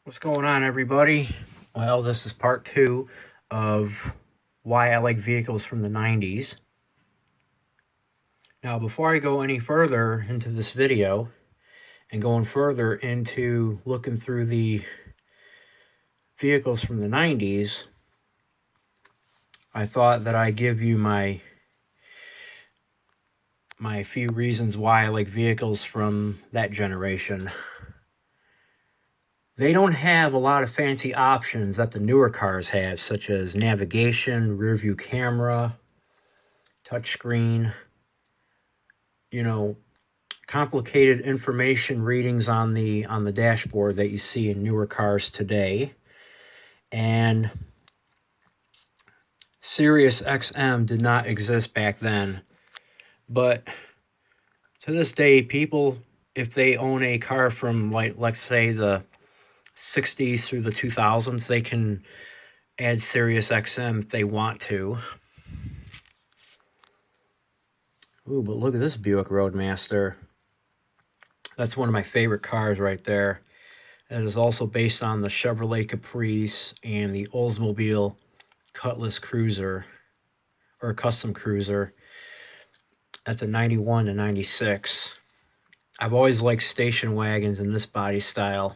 What's going on, everybody? Well, this is part 2 of why I like vehicles from the 90s. Now, before I go any further into this video and going further into looking through the vehicles from the 90s, I thought that I'd give you my few reasons why I like vehicles from that generation. They don't have a lot of fancy options that the newer cars have, such as navigation, rear view camera, touchscreen, complicated information readings on the dashboard that you see in newer cars today. And Sirius XM did not exist back then. But to this day, people, if they own a car from, let's say, the 60s through the 2000s, they can add Sirius XM if they want to. Ooh, but look at this Buick Roadmaster. That's one of my favorite cars right there. It is also based on the Chevrolet Caprice and the Oldsmobile Cutlass Cruiser, or Custom Cruiser. That's a 91 to 96. I've always liked station wagons in this body style.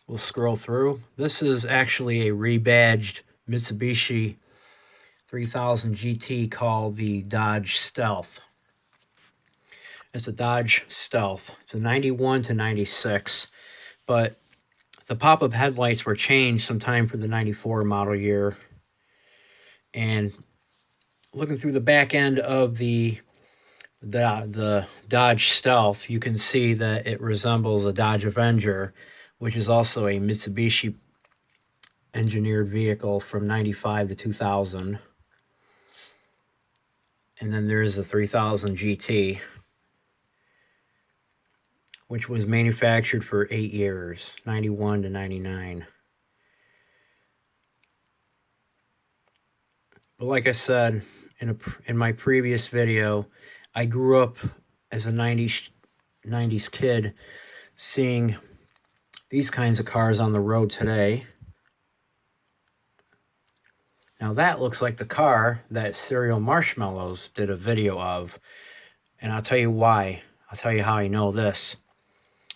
We'll scroll through. This is actually a rebadged Mitsubishi 3000 GT called the Dodge Stealth. It's a Dodge Stealth. It's a 91 to 96, but the pop-up headlights were changed sometime for the 94 model year. And looking through the back end of the Dodge Stealth, you can see that it resembles a Dodge Avenger, which is also a Mitsubishi engineered vehicle from 95 to 2000. And then there's the 3000 GT, which was manufactured for 8 years, 91 to 99. But like I said in my previous video, I grew up as a 90s kid seeing these kinds of cars on the road today. Now that looks like the car that Cereal Marshmallows did a video of. And I'll tell you why. I'll tell you how I know this.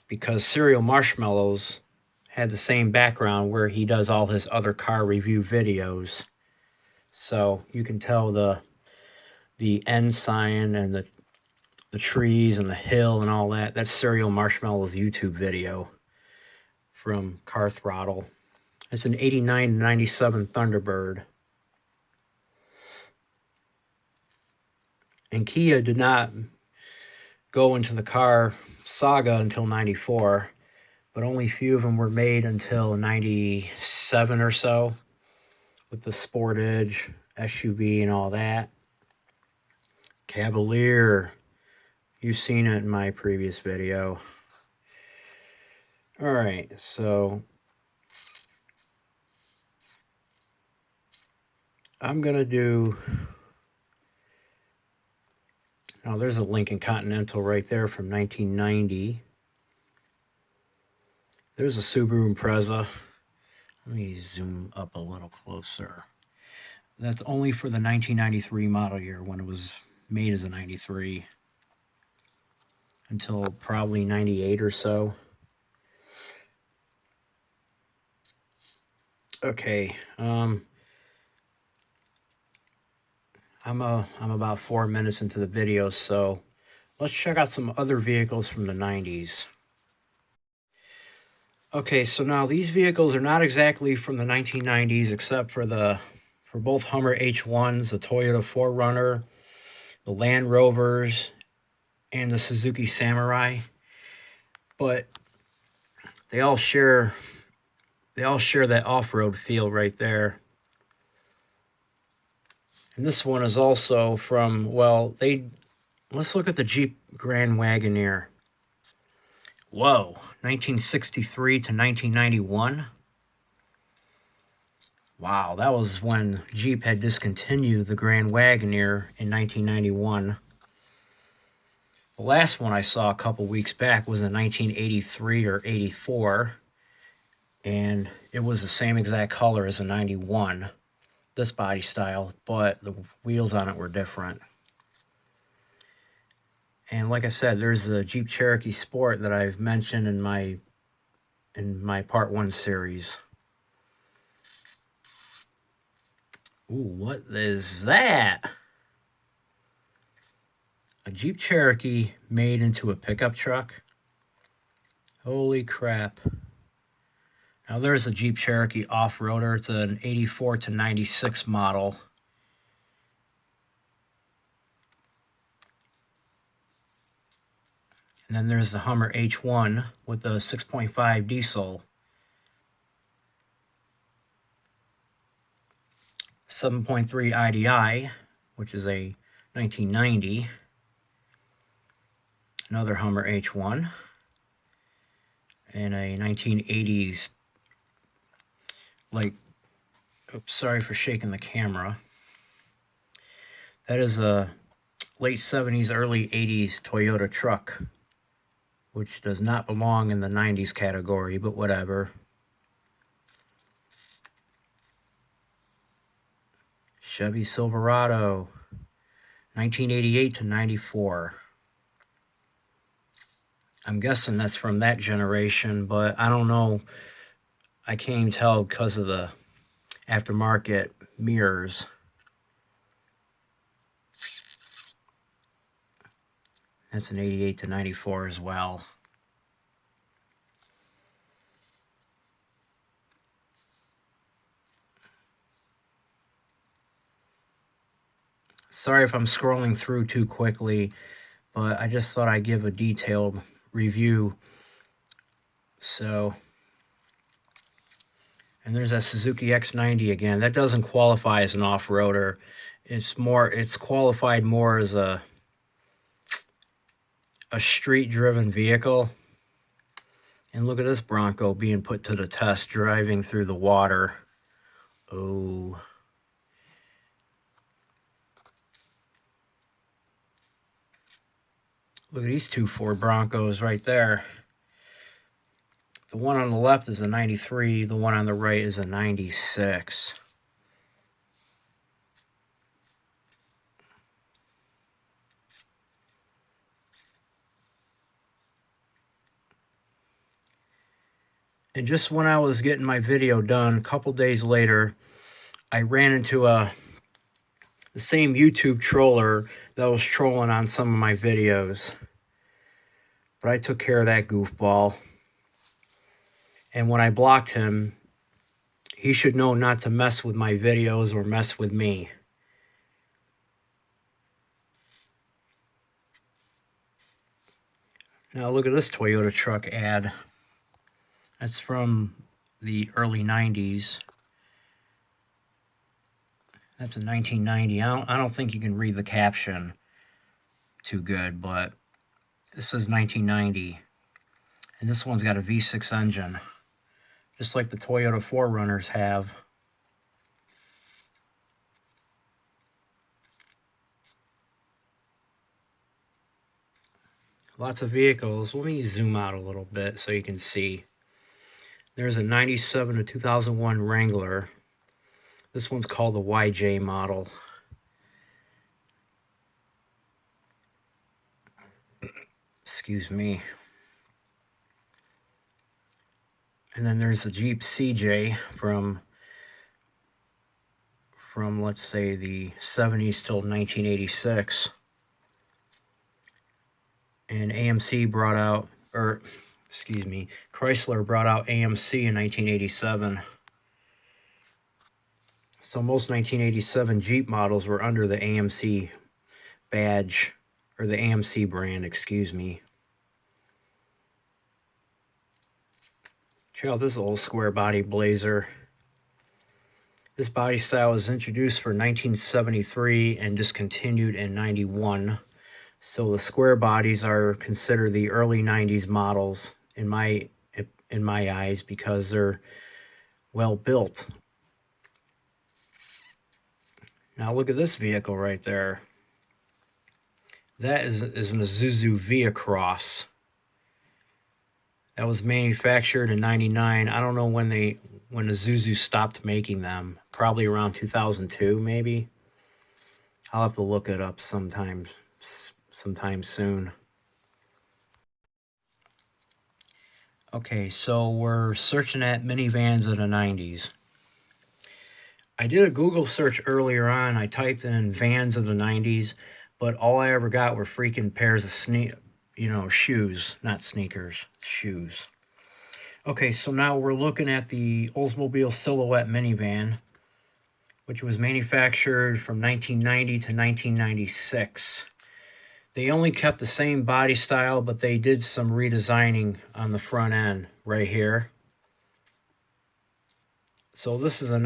Because Cereal Marshmallows had the same background where he does all his other car review videos. So you can tell the end sign and the trees and the hill and all that. That's Cereal Marshmallows' YouTube video from Car Throttle. It's an 89 to 97 Thunderbird. And Kia did not go into the car saga until 94, but only a few of them were made until 97 or so, with the Sportage, SUV, and all that. Cavalier, you've seen it in my previous video. All right, so I'm gonna do. Now there's a Lincoln Continental right there from 1990. There's a Subaru Impreza. Let me zoom up a little closer. That's only for the 1993 model year, when it was made as a 93, until probably 98 or so. Okay, I'm about 4 minutes into the video, so let's check out some other vehicles from the 90s. Okay, so now these vehicles are not exactly from the 1990s, except for both Hummer H1s, the Toyota 4Runner, the Land Rovers, and the Suzuki Samurai. But they all share that off-road feel right there. And this one is also from, let's look at the Jeep Grand Wagoneer. Whoa, 1963 to 1991. Wow, that was when Jeep had discontinued the Grand Wagoneer in 1991. The last one I saw a couple weeks back was in 1983 or 84, and it was the same exact color as a 91, this body style, but the wheels on it were different. And like I said, there's the Jeep Cherokee Sport that I've mentioned in my part 1 series. Ooh, what is that? A Jeep Cherokee made into a pickup truck? Holy crap. Now there's a Jeep Cherokee off-roader. It's an 84 to 96 model. And then there's the Hummer H1 with the 6.5 diesel. 7.3 IDI, which is a 1990. Another Hummer H1. And a 1980s, like, oops, sorry for shaking the camera. That is a late 70s, early 80s Toyota truck, which does not belong in the 90s category, but whatever. Chevy Silverado, 1988 to 94. I'm guessing that's from that generation, but I don't know. I can't even tell because of the aftermarket mirrors. That's an 88 to 94 as well. Sorry if I'm scrolling through too quickly, but I just thought I'd give a detailed review. So, and there's that Suzuki X90 again. That doesn't qualify as an off-roader. It's qualified more as a street-driven vehicle. And look at this Bronco being put to the test, driving through the water. Oh. Look at these two Ford Broncos right there. The one on the left is a 93, the one on the right is a 96. And just when I was getting my video done, a couple days later, I ran into the same YouTube troller that was trolling on some of my videos. But I took care of that goofball. And when I blocked him, he should know not to mess with my videos or mess with me. Now look at this Toyota truck ad. That's from the early 90s. That's a 1990. I don't think you can read the caption too good, but this is 1990. And this one's got a V6 engine, just like the Toyota 4Runners have. Lots of vehicles. Let me zoom out a little bit so you can see. There's a 97 to 2001 Wrangler. This one's called the YJ model. Excuse me. And then there's the Jeep CJ from let's say the 70s till 1986. And AMC brought out, or excuse me, Chrysler brought out AMC in 1987. So most 1987 Jeep models were under the AMC badge, or the AMC brand, excuse me. Check out this old square body Blazer. This body style was introduced for 1973 and discontinued in 91. So the square bodies are considered the early 90s models in my eyes because they're well built. Now look at this vehicle right there. That is an Isuzu Via Cross. That was manufactured in '99. I don't know when Isuzu stopped making them. Probably around 2002, maybe. I'll have to look it up sometime soon. Okay, so we're searching at minivans of the 90s. I did a Google search earlier on. I typed in vans of the 90s, but all I ever got were freaking pairs of shoes, not sneakers, shoes. Okay, so now we're looking at the Oldsmobile Silhouette minivan, which was manufactured from 1990 to 1996. They only kept the same body style, but they did some redesigning on the front end right here. So this is a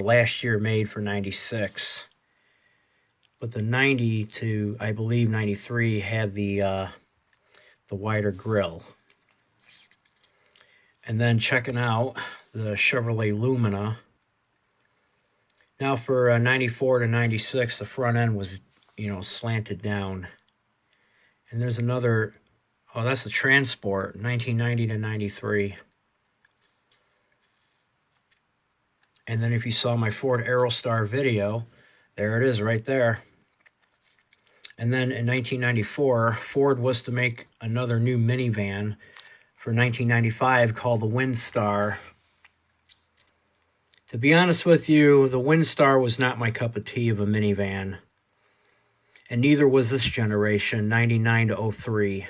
last year made for 96. But the 90 to, I believe, 93 had the wider grille. And then checking out the Chevrolet Lumina. Now for 94 to 96, the front end was, slanted down. And there's another, oh, that's the Transport, 1990 to 93. And then if you saw my Ford Aerostar video, there it is right there. And then in 1994, Ford was to make another new minivan for 1995 called the Windstar. To be honest with you, the Windstar was not my cup of tea of a minivan. And neither was this generation, 99 to 03.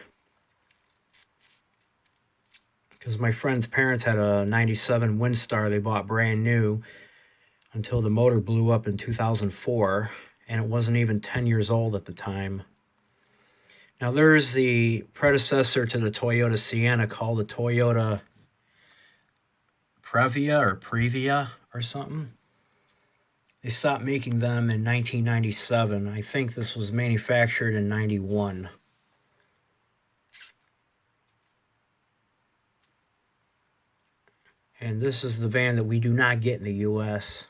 Because my friend's parents had a 97 Windstar they bought brand new until the motor blew up in 2004, and it wasn't even 10 years old at the time. Now there's the predecessor to the Toyota Sienna called the Toyota Previa or something. They stopped making them in 1997. I think this was manufactured in 91. And this is the van that we do not get in the US.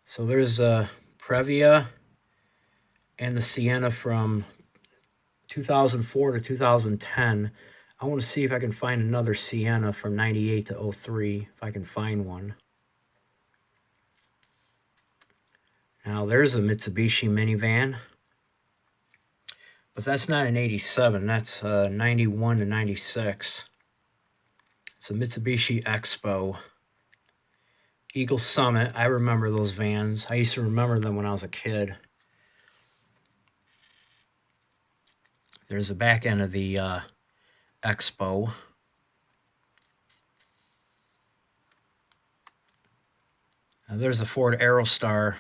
So there's the Previa and the Sienna from 2004 to 2010. I want to see if I can find another Sienna from 98 to 03, if I can find one. Now there's a Mitsubishi minivan, but that's not an 87, that's 91 to 96. It's a Mitsubishi Expo. Eagle Summit, I remember those vans. I used to remember them when I was a kid. There's the back end of the Expo. Now there's a Ford Aerostar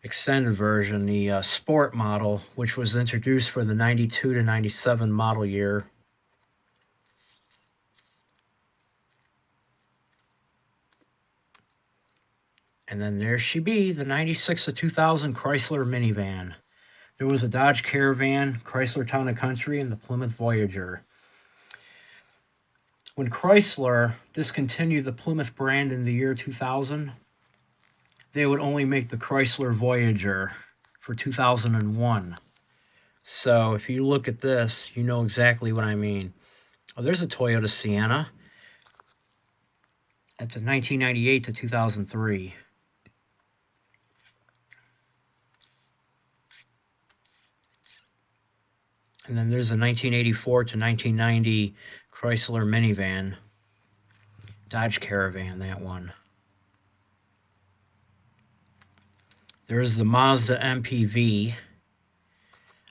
extended version, the Sport model, which was introduced for the 92 to 97 model year. And then there she be, the 96 to 2000 Chrysler minivan. There was a Dodge Caravan, Chrysler Town & Country, and the Plymouth Voyager. When Chrysler discontinued the Plymouth brand in the year 2000, they would only make the Chrysler Voyager for 2001. So if you look at this, you know exactly what I mean. Oh, there's a Toyota Sienna. That's a 1998 to 2003. And then there's a 1984 to 1990 Chrysler minivan. Dodge Caravan, that one. There's the Mazda MPV.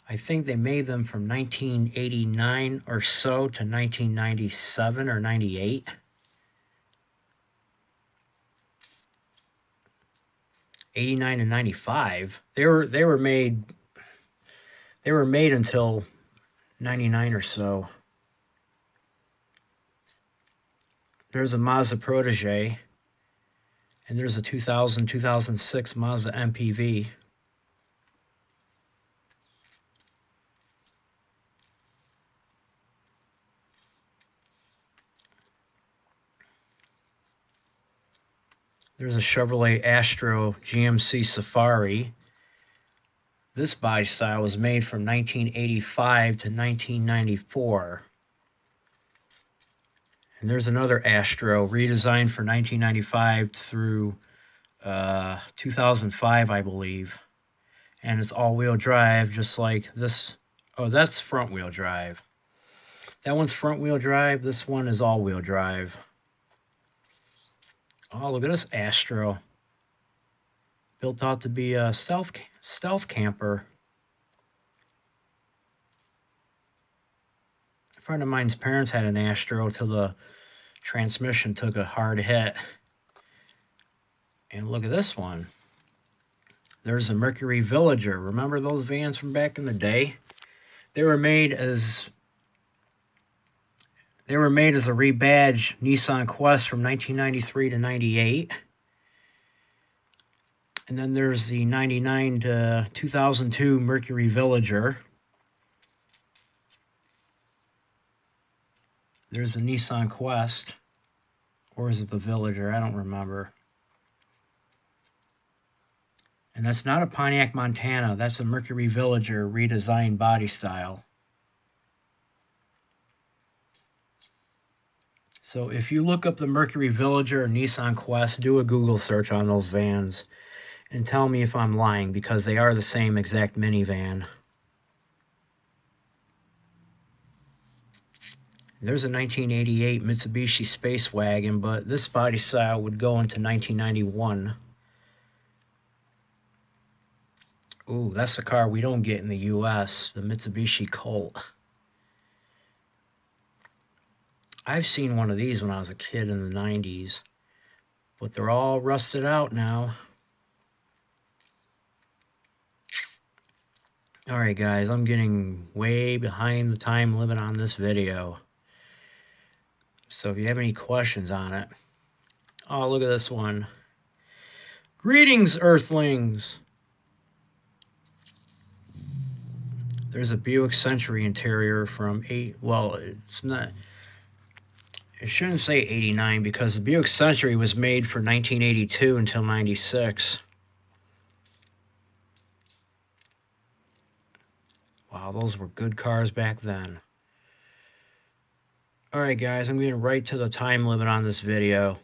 I think they made them from 1989 or so to 1997 or 98. '89 and '95. They were made until 99 or so. There's a Mazda Protege, and there's a 2006 Mazda MPV. There's a Chevrolet Astro GMC Safari. This body style was made from 1985 to 1994. And there's another Astro redesigned for 1995 through 2005, I believe. And it's all-wheel drive, just like this. Oh, that's front-wheel drive. That one's front-wheel drive. This one is all-wheel drive. Oh, look at this Astro. Built out to be a stealth camper. A friend of mine's parents had an Astro till the transmission took a hard hit. And look at this one. There's a Mercury Villager. Remember those vans from back in the day? They were made as a rebadged Nissan Quest from 1993 to 98. And then there's the 99 to 2002 Mercury Villager. There's a Nissan Quest. Or is it the Villager? I don't remember. And that's not a Pontiac Montana. That's a Mercury Villager redesigned body style. So if you look up the Mercury Villager or Nissan Quest, do a Google search on those vans and tell me if I'm lying, because they are the same exact minivan. There's a 1988 Mitsubishi Space Wagon, but this body style would go into 1991. Ooh, that's the car we don't get in the US, the Mitsubishi Colt. I've seen one of these when I was a kid in the 90s, but they're all rusted out now. Alright guys, I'm getting way behind the time limit on this video. So if you have any questions on it. Oh, look at this one. Greetings, Earthlings! There's a Buick Century interior from it shouldn't say 89, because the Buick Century was made for 1982 until 96. Wow, those were good cars back then. Alright guys, I'm getting right to the time limit on this video.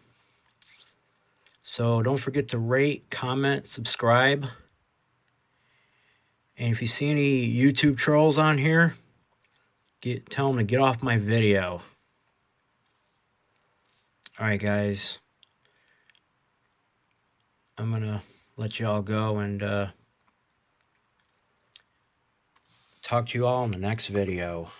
So don't forget to rate, comment, subscribe. And if you see any YouTube trolls on here, tell them to get off my video. Alright guys, I'm going to let y'all go and talk to you all in the next video.